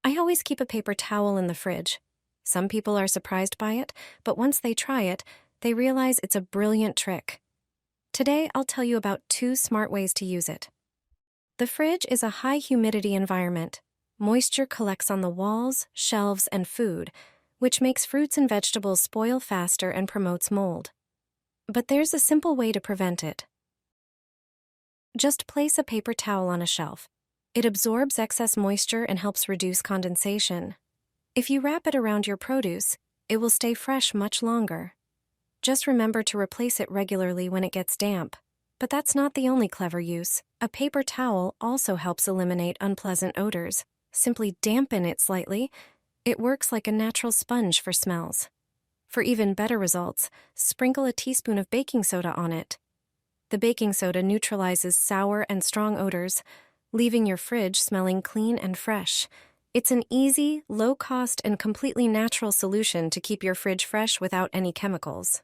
I always keep a paper towel in the fridge. Some people are surprised by it, but once they try it, they realize it's a brilliant trick. Today, I'll tell you about 2 smart ways to use it. The fridge is a high humidity environment. Moisture collects on the walls, shelves, and food, which makes fruits and vegetables spoil faster and promotes mold. But there's a simple way to prevent it. Just place a paper towel on a shelf. It absorbs excess moisture and helps reduce condensation. If you wrap it around your produce, it will stay fresh much longer. Just remember to replace it regularly when it gets damp. But that's not the only clever use. A paper towel also helps eliminate unpleasant odors. Simply dampen it slightly. It works like a natural sponge for smells. For even better results, sprinkle a teaspoon of baking soda on it. The baking soda neutralizes sour and strong odors, leaving your fridge smelling clean and fresh. It's an easy, low-cost, and completely natural solution to keep your fridge fresh without any chemicals.